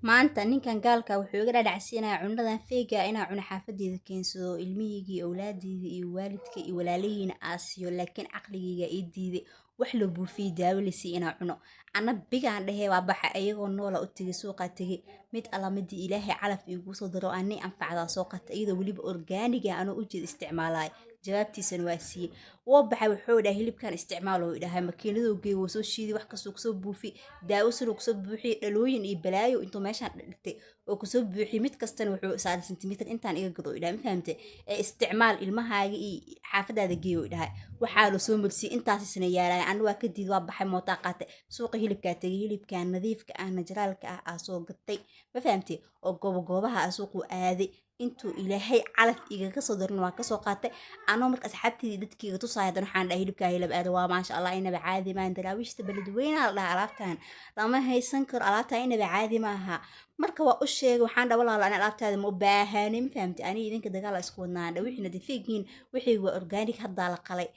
maanta ninkan gaalka wuxuu iga dhadhacsiinayaa cunnadan feega inaa cuno xaafadeeda keensado ilmihiygii awlaadeyda iyo waalidka iyo walaalihiina aasiyo laakiin caqligayga ii diiday wax loo buufiyey daawalisi inaa cuno ana bigaan dhehee waa baxa ayagoo noola u tegay suuqaa tegay mid alla midii ilaahay calaf iigu soo daro ani anfacdaa soo qata iyadoo weliba orgaaniga anoo u jeed isticmaalaya jawaabtiisana waa siiyey woo baxay wuxuu dhahay hilibkan isticmaal oo idhahay makiinadoo geey woo soo shiiday wax kasoo kusoo buufi daawo sano kusoo buuxiyey dhalooyin iyo balaayo intuu meeshaan dhigtay oo kusoo buuxiyey mid kastana wuxuu saaray sentimitir intaan iga gado idhahay ma fahamte ee isticmaal ilmahaaga iyo xaafadaada geey oo idhahay waxaa la soo marsiyey intaasisna yaalaya anu waa kadid waa baxay mootaa qaatay suuqa hilibkaa tegay hilibkan nadiifka ah najaraalka ah aa soo gatay ma fahamte oo goobaha aa suuqu aaday intuu ilaahay calaf igaga soo darin waa kasoo qaatay anoo marka asxaabteedii dadkiiga tusaaya hadan waxaan dhahay hilibkaa hilib aada waa maasha allah inaba caadi maahan daraawiishta beledweynaha la dhaha alaabtan lama haysan karo alaabtan inaba caadi maaha marka waa u sheegay waxaan dha walaala ani alaabtaada ma u baahanay ma fahamtay aniga idinka dagaal isku wadnaan dha wixiina dafiigiin wixii waa organic haddaa la qalay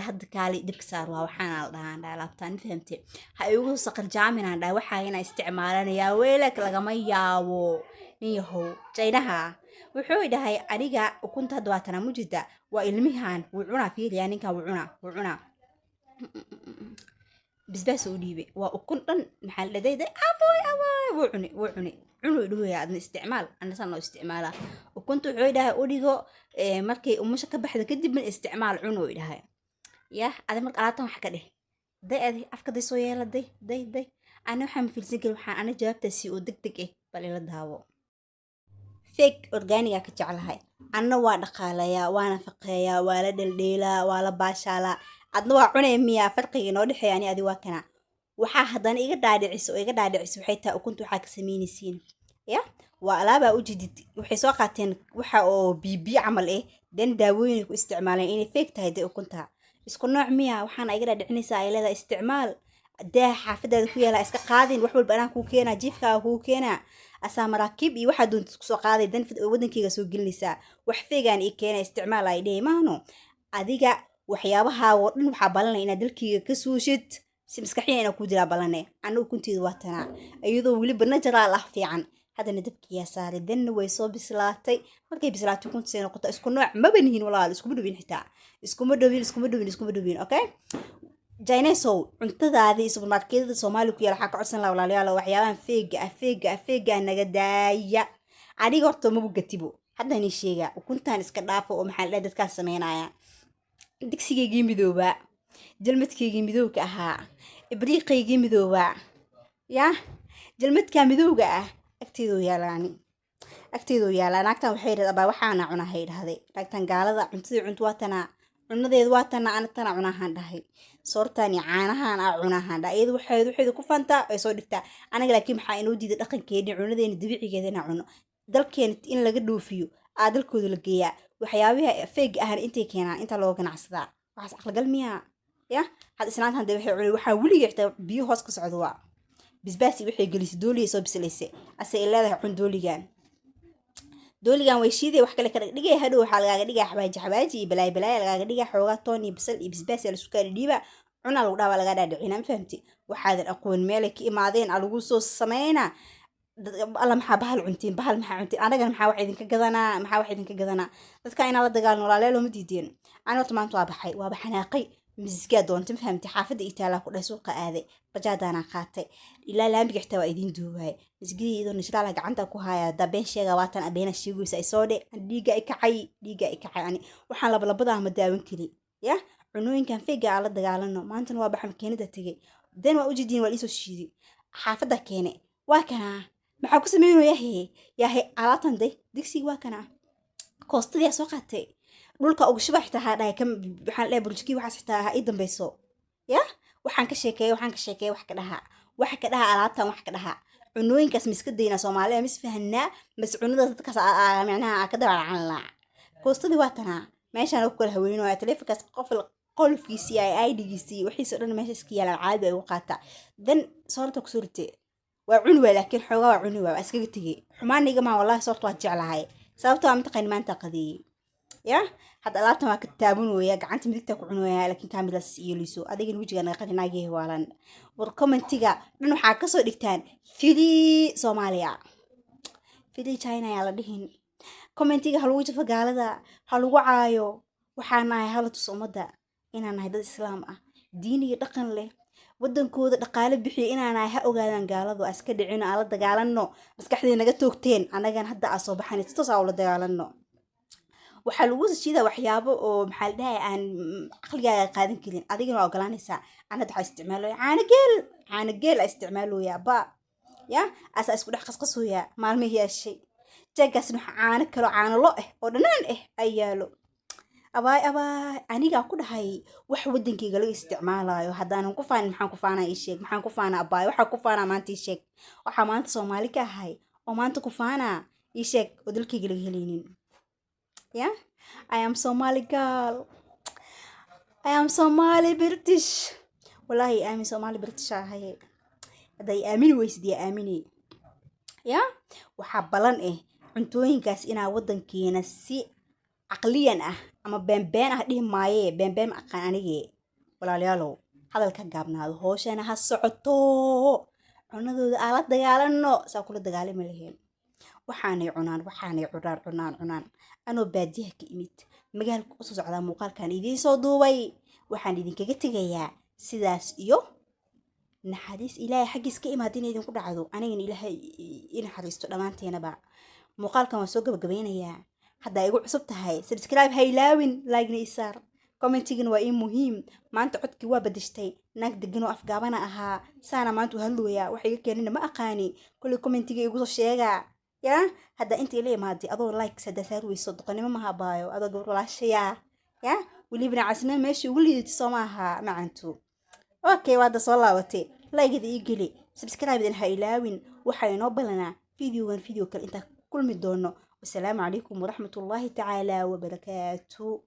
hadda kaali dibka saar waa waxaana la dhahaan dha alaabtan ma fahamtay ha igu saqar jaaminaan dhahay waxaa inaa isticmaalanayaa weelak lagama yaabo nin yahow jaynaha wuxuu dhahay aniga ukunta hadda waa tana mujida waa ilmihan wuu cunaa fiiriyaa ninkan wuu cunaa bisbaas u dhiibay waa ukun dhan maxaa la dhadayday aboy wuu cuni cunuu idhuya adna isticmaal anasaan loo isticmaalaa ukunta wuxuu dhahay u dhigo markay umusha ka baxda kadibna isticmaal cunuu idhahay yah adi marka alaabtan wax ka dheh day adi afka day soo yeela day ana waxaan mafilsan kari waxaan ana jawaabtaasi oo deg deg ah bal ila daawo fake organiga ka jeclahay anna waa dhaqaalayaa waa nafaqeeyaa waa la dheldheelaa waa la baashaalaa adna waa cunay miyaa farqiga inoo dhexeeya ani adi waa kana waxaa haddana iga dhaadhiciso waxay tahay ukunta waxaa ka samaynaysiin ya waa alaabaa u jidid waxay soo qaateen waxa oo bibi camal ah dan daawooyin ku isticmaaleen inay fake tahay day ukunta isku nooc miya waxaana iga dhaadhicinaysaa ay leedahay isticmaal daa xaafadaada ku yaala iska qaadin wax walba anaa kuu keenaa jiifkaaga kuu keenaa asaa maraakiib iyo waxaa doonta isku soo qaaday dan wadankeyga soo gelinaysaa wax feegaan ii keena isticmaal ay dhehi maano adiga waxyaabaha oo dhan waxaa balanaya inaad dalkeyga ka suushid si maskaxiya inaa ku jiraa balane anna ukunteedu waa tanaa iyadoo weliba najaraal ah fiican haddana dabkiyaa saaray danna way soo bislaatay markay bislaatay ukunta say noqota isku nooc maba nihin walaal iskuma dhowin xitaa iskuma dhowin okay jaynesow cuntadaadii supermarketada soomaaliya ku yaala waxaa ka codsan laha walaalayaal waxyaabahan feega naga daaya aniga horta mabu gatibo haddaan ii sheegaa ukuntan iska dhaafo oo maxaa la dhahay dadkaas sameynaya digsigaygii midoobaa jalmadkaygii midowga ahaa ibriiqaygii midoobaa yaa jalmadkaa midowga ah agteedoo yaala naagtan waxay dhahday abaa waxaana cunahay dhahday naagtan gaalada cuntadii cunto waa tanaa cunadeedu waa tanaa ana tana cunahaan dhahay soortaan iyo caanahaan aa cunahaan dhahay iyadu waxeedu ku fantaa ay soo dhigtaa anaga laakiin maxaa inoo diiday dhaqankeeni cunadeeni dabiicigeeda inaa cuno dalkeena in laga dhoofiyo aa dalkooda la geeyaa waxyaabaha feega ahna intay keenaan inta looga ganacsadaa waxaas aqlagal miyaa ya had islaantan dee waxay cunay waxaa weliga xitaa biyo hoos ka socda waa bisbaasi waxay gelisay dooliyay soo bislaysay ase ay leedahay cun dooligan way shiiday wax kale ka dhigay hadhow waxaa lagaaga dhigaa xabaaji iyo balaaya lagaaga dhigaa xoogaa toon iyo basal iyo bisbaas yaa lasu kaari dhiiba cunaa lagu dhaha waa lagaa dhaadhicina ma fahamti waxaadan aqoon meelay ka imaadeen aa lagu soo sameynaa alla maxaa bahal cuntiin anagana maxaa wax idinka gadanaa dadka inaa la dagaalno walaaleel looma diideen ani horta maanta waaba xanaaqay misiskaa doonta ma fahamti xaafadda itaalaa ku dhahay suuqa aaday bajaadaanaa qaatay ilaa laambiga xitaa waa idiin duubaay misgidii iyadoo nashraala gacanta ku haya dabeen sheega waatan abeena sheegaysa ay soo dhe dhiiga i kacay ani waxaan labalabada ma daawan kari ya cunooyinkan feega aa la dagaalano maantana waa baxa makiinada tegay dan waa ujidiin waa liisoo shiiday xaafadda keene waa kanaa maxaa ku sameynoo yahe alaabtan day digsiga waa kanaa koostadii soo qaatay dhulka ugu shiba xitaa haa dhahay waxaan dhahay burjukii waxaas xitaa ha ii dambayso ya waxaan ka sheekeeya wax ka dhaha alaabtan wax ka dhaha cunooyinkaas miska dayna soomaaliya mis fahanaa mas cunadaas dadkaas micnaha ka dabacanlaa koostadii waa tanaa meeshaan ku kala haweynoya taleefonkaas qolofkiisii ay aidigiisii waxiisa dhan meesha iska yaalaan caadi ay u qaataa dan soorta ku suurte waa cuni waa laakiin xoogaa waa cuni waa iskaga tegey xumaaniga maa wallahi soorta waa jeclahay sababtoo aa mataqaani maanta qadeeyey يا حتى لابتا ما كتابون ويا قعنت مديكتا كعنو ويا لكن كامل سيليسو أديك الوجه أنا قد ناجيه والان والكومنتيجا لأنه حاكسو ديكتان فيدي سوماليا فيدي تشاينا يلا دهين كومنتيجا هلو وجه فقالدا هلو عايو وحنا هلا تصومدا إن أنا هيدا الإسلام ديني دقن له ودنكooda dhaqaale bixiyo inaanay ha ogaadaan gaaladu aska dhicino aan la dagaalano maskaxdeena naga toogteen anagan hadda aan soo baxan toos aan la dagaalano waxaa lagu sida waxyaabo oo maxaa la dhahay aan aqligaaga qaadan karin adigana waa ogolaanaysaa anad waxa isticmaalo caana geel isticmaalooya ba ya asa isku dhex qasqasooya maalmihii yeeshay jeegaasna caana kalo caana lo oo dhanaan ayaalo abaay aniga ku dhahay wax wadankayga laga isticmaalayo haddaanan ku faanin maxaan ku faanaa ii sheeg maxaan ku faanaa abaay waxaa ku faanaa maanta ii sheeg waxaa maanta Soomaali ka ahay oo maanta ku faanaa ii sheeg oo dalkayga laga helaynin yeah I am Somali girl I am Somali British wallahi I am Somali British ahay haday aamini weysidii aamini yeah waxaa balan cuntooyinkaas inaa wadankeena si aqliyan ama been dhihi maaye been aqaan anige walaalayaalow hadalka gaabnaado hooshana ha socoto cunadooda ala dagaalano saa kula dagaalami lahayn waxaanay cunaan anoo baadiyaha ka imid magaalka u soo socdaa muuqaalkan idiin soo duubay waxaan idinkaga tegayaa sidaas iyo naxariis ilaahay xaqiis ka imaadin idinku dhacdo anigana ilaahay in naxariisto dhamaanteenaba muuqaalkan waan soo gabagabeynayaa hadda igu cusub tahay subscribe ha ilaawin like na isaar commentigana waa muhiim maanta codkii waa badashtay naag degan oo afgaabana ahaa saana maanta u hadlooya wax iga keenina ma aqaani kulli commentiga igu soo sheega ya hadda inta ila imaadey adoo like sada saar weyso doqonimo ma habaayo adoo gabar walaashaya ya waliba casna meeshii ugu liidata soo maaha macantu okay waada soo laabatay like ii geli subscribe ha ilaawin waxa inoo balanaa video kale inta kulmi doono والسلام عليكم ورحمة الله تعالى وبركاته.